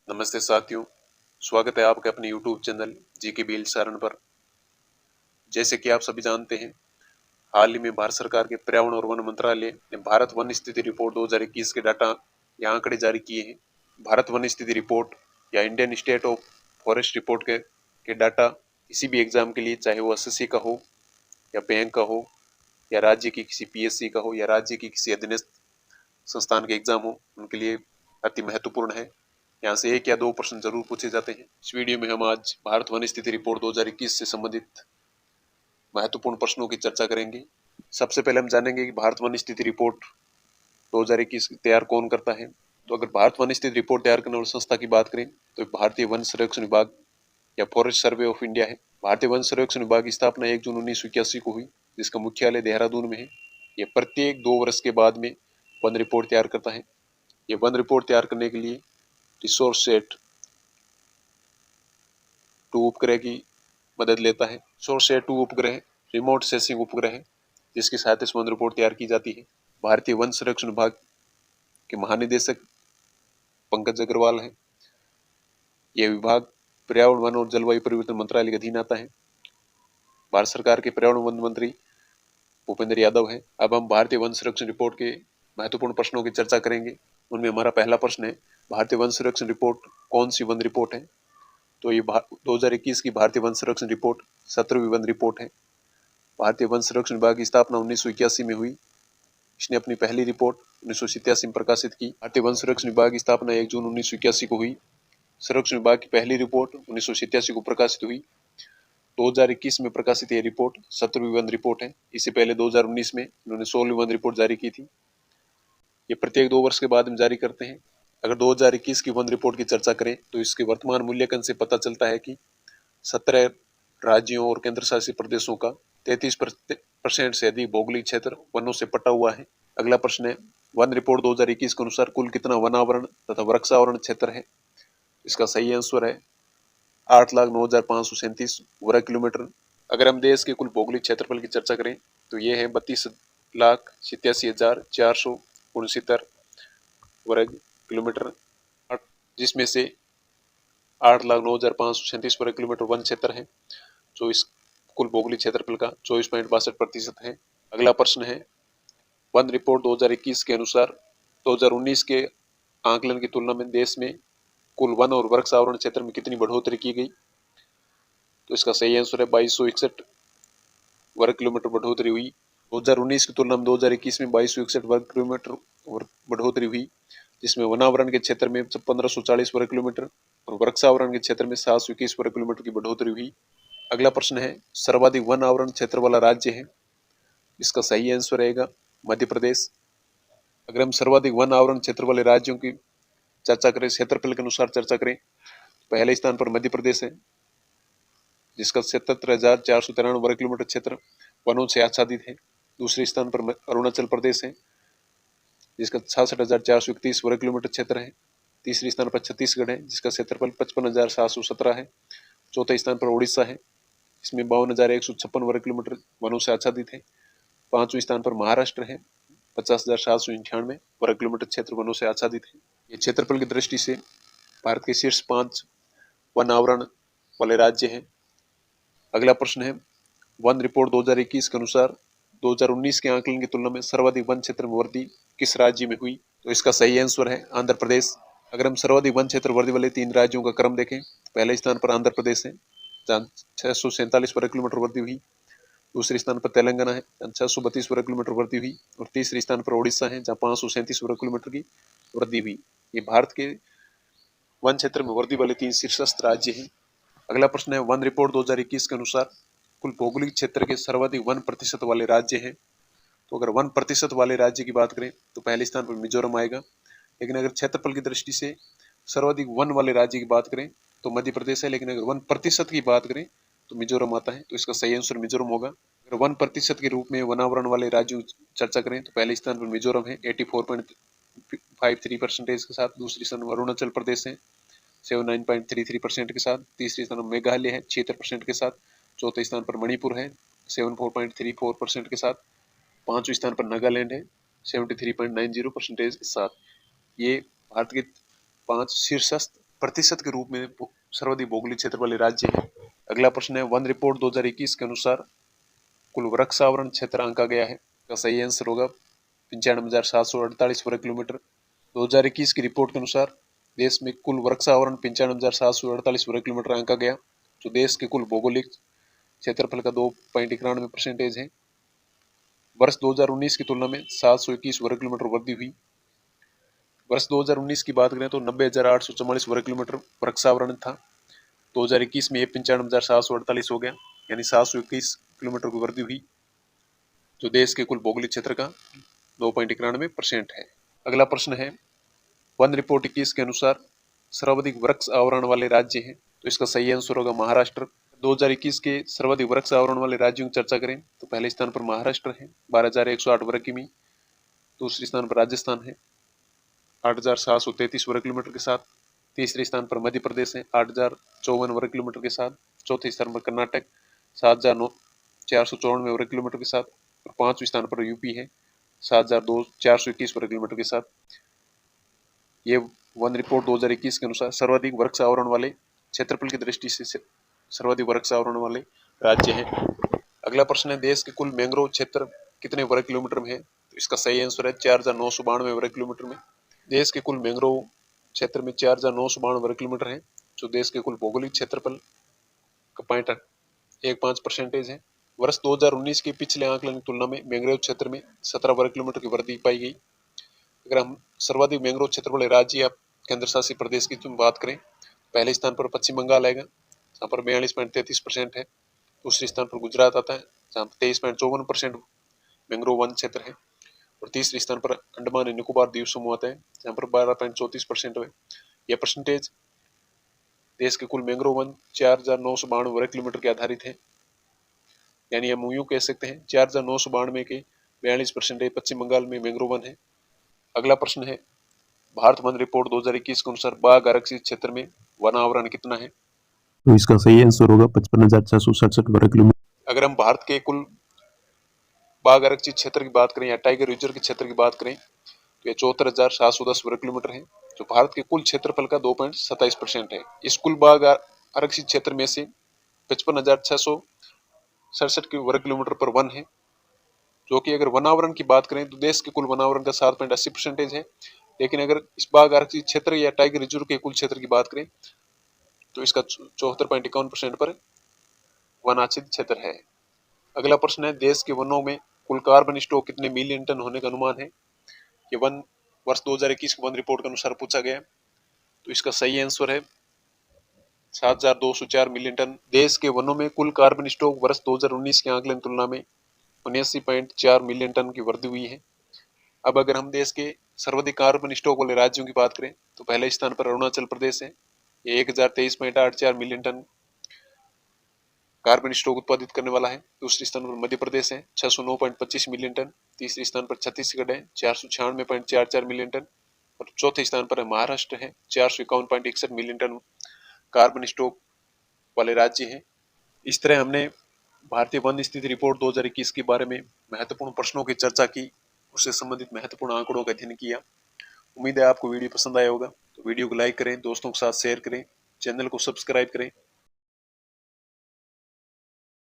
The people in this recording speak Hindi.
नमस्ते साथियों, स्वागत है आपके अपने YouTube channel GK BL Saran पर। जैसे कि आप सभी जानते हैं, हाल ही में भारत सरकार के पर्यावरण और वन मंत्रालय ने भारत वन स्थिति रिपोर्ट 2021 के डाटा या आंकड़े जारी किए हैं। भारत वन स्थिति रिपोर्ट या Indian state of forest report के डाटा किसी भी एग्जाम के लिए, चाहे वो एसएससी का हो या बैंक का हो या राज्य की किसी पीएससी का हो या राज्य की किसी अधीनस्थ संस्थान के एग्जाम हो, उनके लिए अति महत्वपूर्ण है। यहाँ से 1 या 2 प्रश्न जरूर पूछे जाते हैं। इस वीडियो में हम आज भारत वन स्थिति रिपोर्ट 2021 से संबंधित महत्वपूर्ण प्रश्नों की चर्चा करेंगे। सबसे पहले हम जानेंगे कि भारत वन स्थिति रिपोर्ट 2021 तैयार कौन करता है। तो अगर भारत वन स्थिति रिपोर्ट तैयार करने वाली संस्था की बात करें तो भारतीय वन सर्वेक्षण विभाग या फॉरेस्ट सर्वे ऑफ इंडिया है। भारतीय वन सर्वेक्षण विभाग की स्थापना 1 जून 1981 को हुई, जिसका मुख्यालय देहरादून में है। यह प्रत्येक 2 वर्ष के बाद में वन रिपोर्ट तैयार करता है। ये वन रिपोर्ट तैयार करने के लिए रिसोर्स सेट 2 उपग्रह की मदद लेता है। रिसोर्स सेट 2 उपग्रह रिमोट सेंसिंग उपग्रह है, जिसकी सहायता से वन रिपोर्ट तैयार की जाती है। भारतीय वन संरक्षण विभाग के महानिदेशक पंकज अग्रवाल है। यह विभाग पर्यावरण, वन और जलवायु परिवर्तन मंत्रालय के अधीन आता है। भारत सरकार के पर्यावरण वन मंत्री भूपेंद्र यादव है। अब हम भारतीय वन संरक्षण रिपोर्ट के महत्वपूर्ण प्रश्नों की चर्चा करेंगे। उनमें हमारा पहला प्रश्न है, भारतीय वन संरक्षण रिपोर्ट कौन सी वन रिपोर्ट है। तो ये 2021 की भारतीय वन संरक्षण रिपोर्ट 17वीं वन रिपोर्ट है। भारतीय वन संरक्षण विभाग की स्थापना 1981 में हुई। इसने अपनी पहली रिपोर्ट 1987 में प्रकाशित की। भारतीय वन संरक्षण विभाग की स्थापना 1 जून 1981 को हुई। संरक्षण विभाग की पहली रिपोर्ट 1987 को प्रकाशित हुई। 2021 में प्रकाशित यह रिपोर्ट 17वीं वन रिपोर्ट है। इससे पहले 2019 में इन्होंने 16वीं वन रिपोर्ट जारी की थी। ये प्रत्येक 2 वर्ष के बाद में जारी करते हैं। अगर 2021 की वन रिपोर्ट की चर्चा करें तो इसके वर्तमान मूल्यांकन से पता चलता है कि 17 राज्यों और केंद्र शासित प्रदेशों का 33% से अधिक भौगोलिक क्षेत्र वनों से पटा हुआ है। अगला प्रश्न है, वन रिपोर्ट 2021 के अनुसार कुल कितना वनावरण तथा वृक्षावरण क्षेत्र है। इसका सही आंसर है 8,09,537 वर्ग किलोमीटर। अगर हम देश के कुल भौगोलिक क्षेत्रफल की चर्चा करें तो ये है 32,87,469 वर्ग किलोमीटर, जिसमें से 8,09,537 वर्ग किलोमीटर वन क्षेत्र है, जो इस कुल भौगोलिक क्षेत्रफल का 24.62% है। अगला प्रश्न है, वन रिपोर्ट 2021 के अनुसार 2019 के आंकलन की तुलना में देश में कुल वन और वृक्षावरण क्षेत्र में कितनी बढ़ोतरी की गई। तो इसका सही आंसर है 2261 वर्ग किलोमीटर बढ़ोतरी हुई। 2019 की तुलना में 2021 में 2261 वर्ग किलोमीटर बढ़ोतरी हुई, जिसमें वनावरण के क्षेत्र में 1540 वर्ग किलोमीटर और वृक्षावरण के क्षेत्र में 721 वर्ग किलोमीटर की बढ़ोतरी हुई। अगला प्रश्न है, सर्वाधिक वन आवरण क्षेत्र वाला राज्य है। इसका सही आंसर रहेगा मध्य प्रदेश। अगर हम सर्वाधिक वन आवरण क्षेत्र वाले राज्यों की चर्चा करें, क्षेत्रफल के अनुसार चर्चा करें, पहले स्थान पर मध्य प्रदेश है, जिसका 77,493 वर्ग किलोमीटर क्षेत्र वनों से आच्छादित है। दूसरे स्थान पर अरुणाचल प्रदेश है, जिसका 66,431 वर्ग किलोमीटर क्षेत्र है। तीसरे स्थान पर छत्तीसगढ़ है, जिसका क्षेत्रफल 55,717 है। चौथे स्थान पर उड़ीसा है, इसमें 52,156 वर्ग किलोमीटर वनों से आच्छादित है। पांचवें स्थान पर महाराष्ट्र है, 50,798 वर्ग किलोमीटर क्षेत्र वनों से आच्छादित है। ये क्षेत्रफल की दृष्टि से भारत के शीर्ष 5 वन आवरण वाले राज्य हैं। अगला प्रश्न है, वन रिपोर्ट 2021 के अनुसार 2019 के आंकलन की तुलना में सर्वाधिक वन क्षेत्र में वृद्धि किस राज्य में हुई। तो इसका सही आंसर है आंध्र प्रदेश। अगर हम सर्वाधिक वन क्षेत्र वृद्धि वाले 3 राज्यों का क्रम देखें, पहले स्थान पर आंध्र प्रदेश है, जहाँ 647 वर्ग किलोमीटर वृद्धि हुई। दूसरे स्थान पर तेलंगाना है, जहाँ 632 वर्ग किलोमीटर वृद्धि हुई। और तीसरे स्थान पर उड़ीसा है, जहाँ 537 वर्ग किलोमीटर की वृद्धि हुई। ये भारत के वन क्षेत्र में वृद्धि वाले 3 शीर्षस्थ राज्य हैं। अगला प्रश्न है, वन रिपोर्ट 2021 के अनुसार कुल भौगोलिक क्षेत्र के सर्वाधिक 1% वाले राज्य हैं। तो अगर 1% वाले राज्य की बात करें तो पहले स्थान पर मिजोरम आएगा। लेकिन अगर क्षेत्रफल की दृष्टि से सर्वाधिक वन वाले राज्य की बात करें तो मध्य प्रदेश है। लेकिन अगर 1% की बात करें तो मिजोरम आता है। तो इसका सही आंसर मिजोरम होगा। अगर 1% के रूप में वनावरण वाले राज्यों की चर्चा करें तो पहले स्थान पर मिजोरम है 84.53% के साथ। दूसरी स्थान पर अरुणाचल प्रदेश है 79.33% के साथ। तीसरे स्थान पर मेघालय है 76% के साथ। चौथे स्थान पर मणिपुर है 74.34% के साथ। पांचवें स्थान पर नागालैंड है 73.90% के साथ। ये भारत के 5 शीर्षस्थ प्रतिशत के रूप में सर्वाधिक भौगोलिक क्षेत्र वाले राज्य हैं। अगला प्रश्न है, वन रिपोर्ट 2021 के अनुसार कुल वृक्षावरण क्षेत्र आंका गया है। इसका सही आंसर होगा 95,748 वर्ग किलोमीटर। 2021 की रिपोर्ट के अनुसार देश में कुल वृक्षावरण 95,748 वर्ग किलोमीटर आंका गया, जो देश के कुल भौगोलिक क्षेत्रफल का 2.91% है। वर्ष 2019 की तुलना में 721 वर्ग किलोमीटर वृद्धि हुई। वर्ष 2019 की बात करें तो 90,844 वर्ग किलोमीटर वृक्षावरण था। 2021 में ये 95,748 हो गया, यानी 721 किलोमीटर की वृद्धि हुई, जो देश के कुल भौगोलिक क्षेत्र का 2.91% है। अगला प्रश्न है, वन रिपोर्ट 21 के अनुसार सर्वाधिक वृक्ष आवरण वाले राज्य हैं, तो इसका सही आंसर होगा महाराष्ट्र। 2021 के सर्वाधिक वृक्ष आवरण वाले राज्यों की चर्चा करें तो पहले स्थान पर महाराष्ट्र है 12,108 वर्ग किमी। दूसरे स्थान पर राजस्थान है 8,733 वर्ग किलोमीटर के साथ। तीसरे स्थान पर मध्य प्रदेश है 8,054 वर्ग किलोमीटर के साथ। चौथे स्थान पर कर्नाटक 7,494 वर्ग किलोमीटर के साथ। और पांचवें स्थान पर यूपी है 7,421 वर्ग किलोमीटर के साथ। ये वन रिपोर्ट 2021 के अनुसार सर्वाधिक वृक्ष आवरण वाले क्षेत्रफल की दृष्टि से सर्वाधिक वृक्ष आवरण वाले राज्य हैं। अगला प्रश्न है, देश के कुल मैंग्रोव क्षेत्र कितने वर्ग किलोमीटर में है? तो इसका सही आंसर है 4,992 वर्ग किलोमीटर में। देश के कुल मैंग्रोव क्षेत्र में 4,992 वर्ग किलोमीटर है, जो देश के कुल भौगोलिक क्षेत्रफल का 0.15% है। वर्ष 2019 के पिछले आंकलन की तुलना में मैंग्रोव क्षेत्र में 17 वर्ग किलोमीटर की वृद्धि पाई गई। अगर हम सर्वाधिक मैंग्रोव क्षेत्र वाले राज्य या केंद्र शासित प्रदेश की बात करें, पहले स्थान पर पश्चिम बंगाल आएगा, जहाँ पर 42.33% है। दूसरे स्थान पर गुजरात आता है, जहाँ पर 23.54% मैंग्रोव वन क्षेत्र है। और तीसरे स्थान पर अंडमान एंड निकोबार द्वीप समूह आता है, जहाँ पर 12.34% है। यह परसेंटेज देश के कुल मैंग्रोव वन 4,992 वर्ग किलोमीटर के आधारित है, यानी हम यूं कह सकते हैं 4,992 के 42% पश्चिम बंगाल में मैंग्रोव वन है। अगला प्रश्न है, भारत वन रिपोर्ट 2021 के अनुसार बाघ आरक्षित क्षेत्र में वन आवरण कितना है? तो इसका सही आंसर होगा 55,667 वर्ग किलोमीटर। अगर हम भारत के कुल बाघ आरक्षित क्षेत्र की बात करें या टाइगर रिजर्व के क्षेत्र की बात करें तो यह 74,710 वर्ग किलोमीटर है, जो भारत के कुल क्षेत्रफल का 2.27% है। इस कुल बाघ आरक्षित क्षेत्र में से 55,667 वर्ग किलोमीटर पर वन है, जो कि अगर वनावरण की बात करें तो देश के कुल वनावरण का 7.80% है। लेकिन अगर इस बाघ आरक्षित क्षेत्र या टाइगर रिजर्व के कुल क्षेत्र की बात करें तो इसका 74.51% पर वनाच्छित क्षेत्र है। अगला प्रश्न है, देश के वनों में कुल कार्बन स्टॉक कितने मिलियन टन होने का अनुमान है? ये वन वर्ष 2021 वन रिपोर्ट के अनुसार पूछा गया, तो इसका सही आंसर है 7,204 मिलियन टन। देश के वनों में कुल कार्बन स्टॉक वर्ष 2019 के आंकलन तुलना में 79.4 मिलियन टन की वृद्धि हुई है। अब अगर हम देश के सर्वाधिक कार्बन स्टॉक वाले राज्यों की बात करें तो पहले स्थान पर अरुणाचल प्रदेश है, ये 1,023.84 मिलियन टन कार्बन स्टॉक उत्पादित करने वाला है। दूसरे स्थान पर मध्य प्रदेश है 609.25 मिलियन टन। तीसरे स्थान पर छत्तीसगढ़ है 496.44 मिलियन टन। और चौथे स्थान पर महाराष्ट्र है 451.61 मिलियन टन कार्बन स्टॉक वाले राज्य हैं। इस तरह हमने भारतीय वन स्थिति रिपोर्ट 2021 के बारे में महत्वपूर्ण प्रश्नों की चर्चा की, उससे संबंधित महत्वपूर्ण आंकड़ों का अध्ययन किया। उम्मीद है आपको वीडियो पसंद आया होगा, तो वीडियो को लाइक करें, दोस्तों के साथ शेयर करें, चैनल को सब्सक्राइब करें